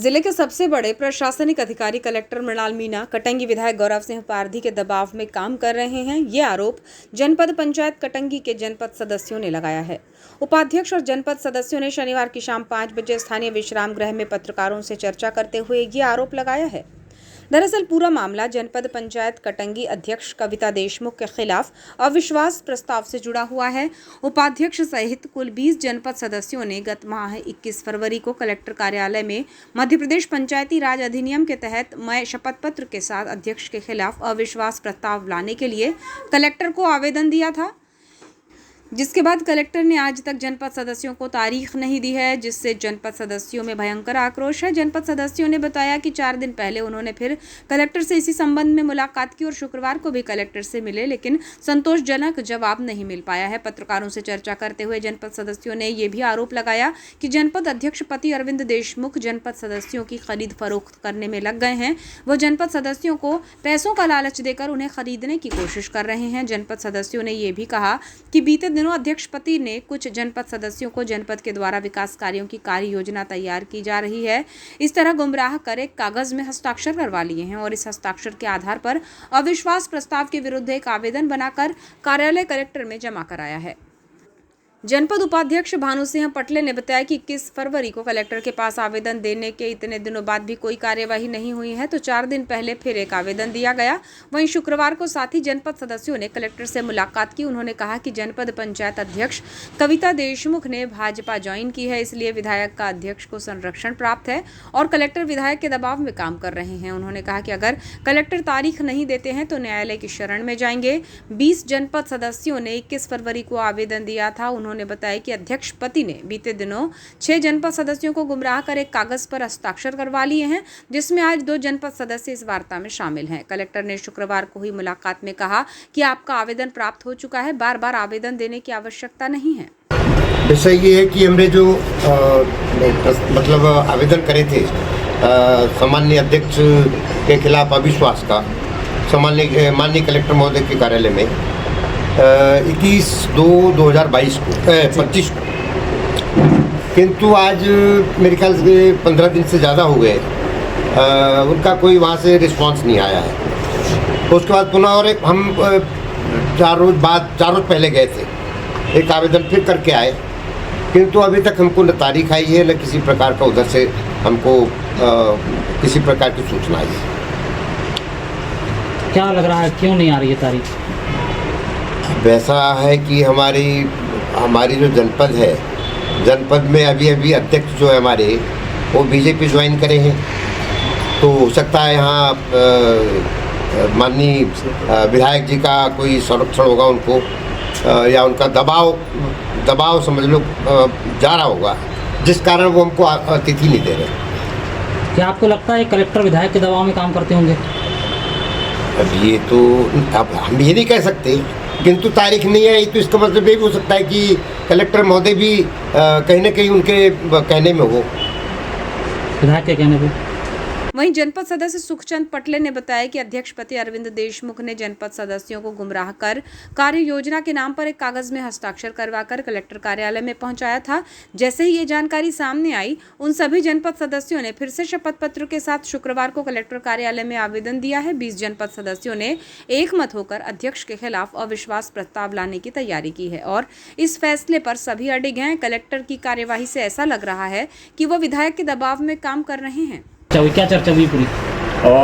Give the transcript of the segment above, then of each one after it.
जिले के सबसे बड़े प्रशासनिक अधिकारी कलेक्टर मृणाल मीणा कटंगी विधायक गौरव सिंह पारधी के दबाव में काम कर रहे हैं। ये आरोप जनपद पंचायत कटंगी के जनपद सदस्यों ने लगाया है। उपाध्यक्ष और जनपद सदस्यों ने शनिवार की शाम 5 बजे स्थानीय विश्राम गृह में पत्रकारों से चर्चा करते हुए ये आरोप लगाया है। दरअसल पूरा मामला जनपद पंचायत कटंगी अध्यक्ष कविता देशमुख के खिलाफ अविश्वास प्रस्ताव से जुड़ा हुआ है। उपाध्यक्ष सहित कुल 20 जनपद सदस्यों ने गत माह 21 फरवरी को कलेक्टर कार्यालय में मध्य प्रदेश पंचायती राज अधिनियम के तहत मैं शपथ पत्र के साथ अध्यक्ष के खिलाफ अविश्वास प्रस्ताव लाने के लिए कलेक्टर को आवेदन दिया था, जिसके बाद कलेक्टर ने आज तक जनपद सदस्यों को तारीख नहीं दी है, जिससे जनपद सदस्यों में भयंकर आक्रोश है। जनपद सदस्यों ने बताया कि 4 दिन पहले उन्होंने फिर कलेक्टर से इसी संबंध में मुलाकात की और शुक्रवार को भी कलेक्टर से मिले, लेकिन संतोषजनक जवाब नहीं मिल पाया है। पत्रकारों से चर्चा करते हुए जनपद सदस्यों ने यह भी आरोप लगाया कि जनपद अध्यक्ष पति अरविंद देशमुख जनपद सदस्यों की खरीद फरोख्त करने में लग गए हैं। वो जनपद सदस्यों को पैसों का लालच देकर उन्हें खरीदने की कोशिश कर रहे हैं। जनपद सदस्यों ने यह भी कहा कि बीते दिनों अध्यक्ष पति ने कुछ जनपद सदस्यों को जनपद के द्वारा विकास कार्यों की कार्य योजना तैयार की जा रही है, इस तरह गुमराह कर एक कागज में हस्ताक्षर करवा लिए हैं और इस हस्ताक्षर के आधार पर अविश्वास प्रस्ताव के विरुद्ध एक आवेदन बनाकर कार्यालय कलेक्टर में जमा कराया है। जनपद उपाध्यक्ष भानु सिंह पटले ने बताया कि 21 फरवरी को कलेक्टर के पास आवेदन देने के इतने दिनों बाद भी कोई कार्यवाही नहीं हुई है, तो 4 दिन पहले फिर एक आवेदन दिया गया। वहीं शुक्रवार को साथी जनपद सदस्यों ने कलेक्टर से मुलाकात की। उन्होंने कहा कि जनपद पंचायत अध्यक्ष कविता देशमुख ने भाजपा ज्वाइन की है, इसलिए विधायक का अध्यक्ष को संरक्षण प्राप्त है और कलेक्टर विधायक के दबाव में काम कर रहे हैं। उन्होंने कहा कि अगर कलेक्टर तारीख नहीं देते हैं तो न्यायालय की शरण में जाएंगे। 20 जनपद सदस्यों ने 21 फरवरी को आवेदन दिया था। उन्होंने बताया कि अध्यक्ष पति ने बीते दिनों 6 जनपद सदस्यों को गुमराह कर एक कागज पर हस्ताक्षर करवा लिए हैं, जिसमें आज 2 जनपद सदस्य इस वार्ता में शामिल हैं। कलेक्टर ने शुक्रवार को हुई मुलाकात में कहा कि आपका आवेदन प्राप्त हो चुका है, बार-बार आवेदन देने की आवश्यकता नहीं है। विषय ये है कि हमने जो मतलब आवेदन करे थे सामान्य अध्यक्ष के खिलाफ अविश्वास का माननीय कलेक्टर महोदय के कार्यालय में 21/2/2022 को 25 को, किंतु आज मेरे ख्याल से 15 दिन से ज़्यादा हो गए, उनका कोई वहाँ से रिस्पांस नहीं आया है। उसके बाद पुनः और एक हम 4 रोज़ पहले गए थे, एक आवेदन फिर करके आए, किंतु अभी तक हमको न तारीख आई है न किसी प्रकार का उधर से हमको किसी प्रकार की सूचना आई है। क्या लग रहा है, क्यों नहीं आ रही है तारीख? वैसा है कि हमारी जो जनपद है, जनपद में अभी अध्यक्ष जो है हमारे वो बीजेपी ज्वाइन करे हैं, तो हो सकता है यहाँ माननीय विधायक जी का कोई संरक्षण होगा उनको, या उनका दबाव समझ लो जा रहा होगा, जिस कारण वो हमको अतिथि नहीं दे रहे। क्या आपको लगता है कलेक्टर विधायक के दबाव में काम करते होंगे? अब ये तो हम ये नहीं कह सकते, किंतु तारीख नहीं आई तो इसका मतलब ये भी हो सकता है कि कलेक्टर महोदय भी कहीं ना कहीं उनके कहने में हो, विधायक के कहने पे। वहीं जनपद सदस्य सुखचंद पटले ने बताया कि अध्यक्ष पति अरविंद देशमुख ने जनपद सदस्यों को गुमराह कर कार्य योजना के नाम पर एक कागज में हस्ताक्षर करवाकर कलेक्टर कार्यालय में पहुंचाया था। जैसे ही ये जानकारी सामने आई, उन सभी जनपद सदस्यों ने फिर से शपथ पत्र के साथ शुक्रवार को कलेक्टर कार्यालय में आवेदन दिया है। 20 जनपद सदस्यों ने एकमत होकर अध्यक्ष के खिलाफ अविश्वास प्रस्ताव लाने की तैयारी की है और इस फैसले पर सभी अडिग हैं। कलेक्टर की कार्यवाही से ऐसा लग रहा है कि वो विधायक के दबाव में काम कर रहे हैं। क्या चर्चा हुई पूरी?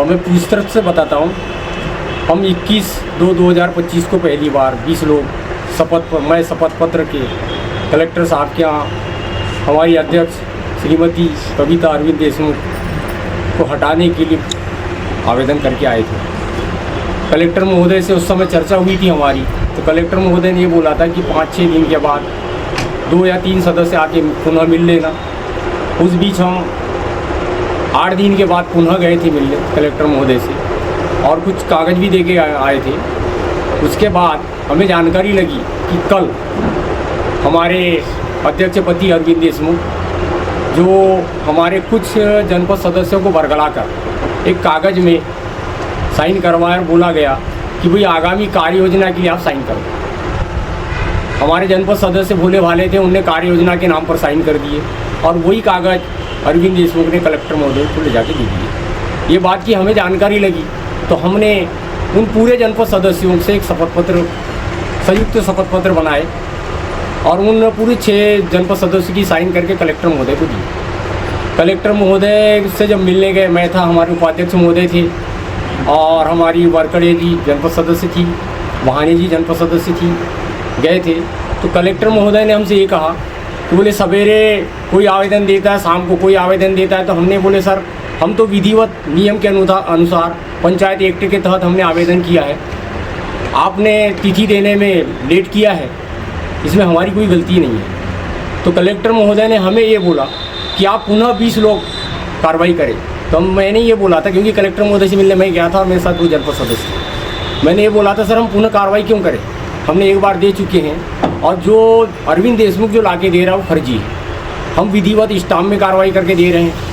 मैं पूरी तरफ से बताता हूँ। हम 21/2/2025 को पहली बार 20 लोग मैं शपथ पत्र के कलेक्टर साहब के यहाँ हमारी अध्यक्ष श्रीमती कविता अरविंद देशमुख को हटाने के लिए आवेदन करके आए थे। कलेक्टर महोदय से उस समय चर्चा हुई थी हमारी, तो कलेक्टर महोदय ने ये बोला था कि 5-6 दिन के बाद 2 या 3 सदस्य आके पुनः मिल लेना। उस बीच हम 8 दिन के बाद पुनः गए थे मिलने कलेक्टर महोदय से और कुछ कागज़ भी दे के आए थे। उसके बाद हमें जानकारी लगी कि कल हमारे अध्यक्ष पति अरविंद देशमुख जो हमारे कुछ जनपद सदस्यों को बरगला कर एक कागज़ में साइन करवाया, बोला गया कि भाई आगामी कार्य योजना के लिए आप साइन करो। हमारे जनपद सदस्य भोले भाले थे, उनने कार्य योजना के नाम पर साइन कर दिए। और वही कागज़ अरविंद देशमुख ने कलेक्टर महोदय को ले जाके दे दिए। ये बात की हमें जानकारी लगी तो हमने उन पूरे जनपद सदस्यों से एक शपथ पत्र, संयुक्त शपथ पत्र बनाए और उन पूरे 6 जनपद सदस्यों की साइन करके कलेक्टर महोदय को दी। कलेक्टर महोदय से जब मिलने गए, मैं था, हमारे उपाध्यक्ष महोदय थे और हमारी वारकड़े जी जनपद सदस्य थी, वहानी जी जनपद सदस्य थी, गए थे तो कलेक्टर महोदय ने हमसे ये कहा कि बोले सवेरे कोई आवेदन देता है, शाम को कोई आवेदन देता है। तो हमने बोले सर हम तो विधिवत नियम के अनुसार पंचायत एक्ट के तहत हमने आवेदन किया है, आपने तिथि देने में लेट किया है, इसमें हमारी कोई गलती नहीं है। तो कलेक्टर महोदय ने हमें ये बोला कि आप पुनः 20 लोग कार्रवाई करें। तो मैंने ये बोला था, क्योंकि कलेक्टर महोदय से मिलने मैं गया था और मेरे साथ 2 जनपद सदस्य थे, मैंने ये बोला था सर हम पुनः कार्रवाई क्यों करें, हमने एक बार दे चुके हैं और जो अरविंद देशमुख जो लाके दे रहा है वो फर्जी है, हम विधिवत स्टाम्प में कार्रवाई करके दे रहे हैं।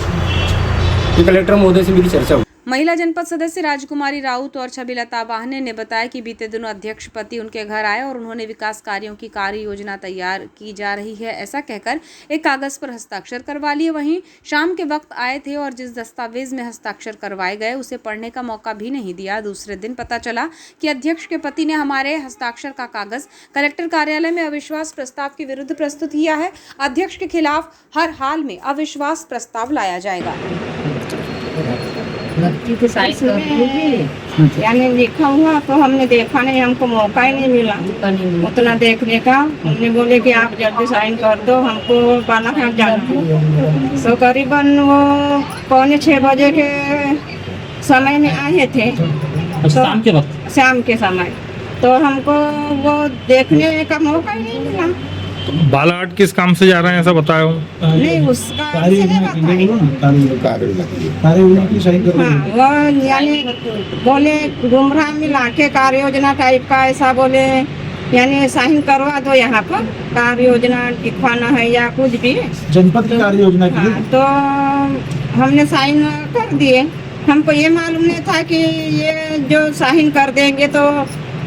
तो कलेक्टर महोदय से मेरी चर्चा हुई। महिला जनपद सदस्य राजकुमारी राउत और छबिलता बाहने ने बताया कि बीते दिनों अध्यक्ष पति उनके घर आए और उन्होंने विकास कार्यों की कार्य योजना तैयार की जा रही है ऐसा कहकर एक कागज पर हस्ताक्षर करवा लिए। वहीं शाम के वक्त आए थे और जिस दस्तावेज में हस्ताक्षर करवाए गए उसे पढ़ने का मौका भी नहीं दिया। दूसरे दिन पता चला कि अध्यक्ष के पति ने हमारे हस्ताक्षर का कागज कलेक्टर कार्यालय में अविश्वास प्रस्ताव के विरुद्ध प्रस्तुत किया है। अध्यक्ष के खिलाफ हर हाल में अविश्वास प्रस्ताव लाया जाएगा। यानी लिखा हुआ तो हमने देखा नहीं, हमको मौका ही नहीं मिला उतना देखने का। हमने बोले कि आप जल्दी साइन कर दो, हमको बालाघाट जाना। तो करीबन वो 5:45 बजे के समय में आए थे, अच्छा, शाम के वक्त, शाम के समय, तो हमको वो देखने का मौका ही नहीं मिला। बालाघाट किस काम से जा रहे हैं ऐसा बताया हूँ? नहीं उसका हाँ, वो यानी बोले गुमराह मिला के कार्य योजना टाइप का ऐसा बोले, यानी साइन करवा दो यहाँ पर कार्य योजना लिखवाना है या कुछ भी जनपद की कार्य योजना की। हाँ, तो हमने साइन कर दिए। हमको ये मालूम नहीं था कि ये जो साइन कर देंगे तो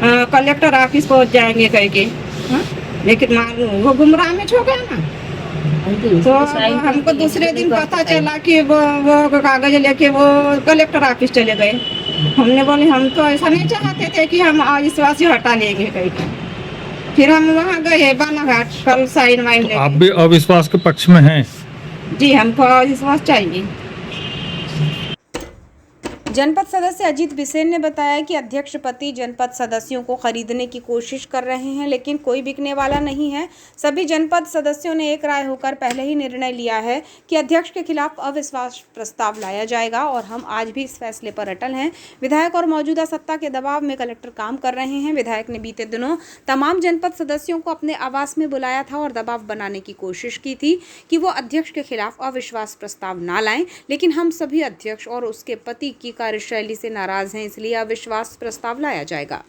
कलेक्टर ऑफिस पहुँच जाएंगे करके, लेकिन वो गुमराह में छो गया ना। तो हमको दूसरे दिन पता चला कि वो कागज लेके वो कलेक्टर ऑफिस चले गए। हमने बोले हम तो ऐसा नहीं चाहते थे कि हम अविश्वासी हटा लेंगे करके। फिर हम वहाँ गए बालाघाट, कल साइन वाइन लेके। आप भी अविश्वास के पक्ष में हैं? जी, हमको अविश्वास चाहिए। जनपद सदस्य अजीत बिसेन ने बताया कि अध्यक्ष पति जनपद सदस्यों को खरीदने की कोशिश कर रहे हैं लेकिन कोई बिकने वाला नहीं है। सभी जनपद सदस्यों ने एक राय होकर पहले ही निर्णय लिया है कि अध्यक्ष के खिलाफ अविश्वास प्रस्ताव लाया जाएगा और हम आज भी इस फैसले पर अटल हैं। विधायक और मौजूदा सत्ता के दबाव में कलेक्टर काम कर रहे हैं। विधायक ने बीते दिनों तमाम जनपद सदस्यों को अपने आवास में बुलाया था और दबाव बनाने की कोशिश की थी कि वो अध्यक्ष के खिलाफ अविश्वास प्रस्ताव ना लाएं, लेकिन हम सभी अध्यक्ष और उसके पति की कार्यशैली से नाराज हैं, इसलिए अविश्वास प्रस्ताव लाया जाएगा।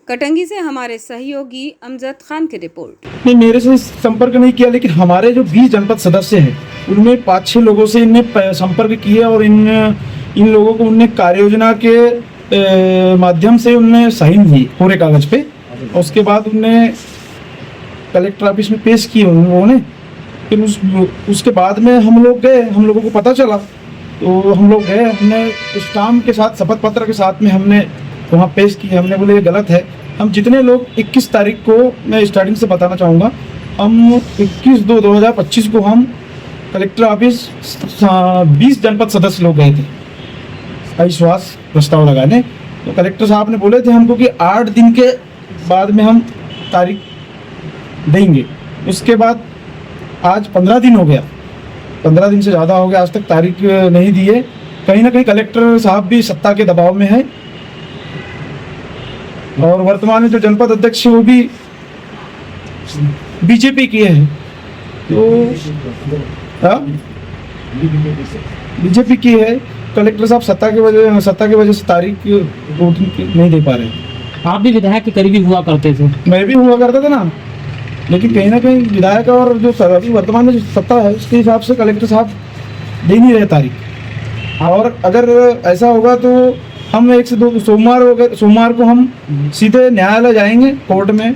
कटंगी से हमारे सहयोगी अमजद खान की रिपोर्ट। नहीं, मेरे से संपर्क नहीं किया, लेकिन हमारे जो 20 जनपद सदस्य हैं उनमें 5-6 लोगों से इनने संपर्क किया और इन लोगों को उनने कार्य योजना के माध्यम से उनने साइन की पूरे कागज पे। और उसके बाद उनने कलेक्टर ऑफिस में पेश किए उन्होंने। फिर उसके बाद में हम लोग गए, हम लोगों को पता चला तो हम लोग गए, हमने स्टाम्प के साथ, शपथ पत्र के साथ में हमने वहाँ पेश किए। हमने बोले ये गलत है। हम जितने लोग 21 तारीख को, मैं स्टार्टिंग से बताना चाहूँगा, हम 21/2/2025 को हम कलेक्टर ऑफिस 20 जनपद सदस्य लोग गए थे अविश्वास प्रस्ताव लगाने। तो कलेक्टर साहब ने बोले थे हमको कि 8 दिन के बाद में हम तारीख देंगे। उसके बाद आज 15 दिन हो गया, 15 दिन से ज़्यादा हो गया, आज तक तारीख नहीं दी है। कहीं ना कहीं कलेक्टर साहब भी सत्ता के दबाव में है और वर्तमान में जो जनपद अध्यक्ष वो भी बीजेपी के हैं। तो बीजेपी की है। कलेक्टर साहब सत्ता की वजह से तारीख नहीं दे पा रहे हैं। आप भी विधायक के करीबी हुआ करते थे? मैं भी हुआ करता था ना, लेकिन कहीं ना कहीं विधायक और जो अभी वर्तमान में जो सत्ता है उसके हिसाब से कलेक्टर साहब दे नहीं रहे तारीख। और अगर ऐसा होगा तो हम 1 से 2 सोमवार को हम सीधे न्यायालय जाएंगे, कोर्ट में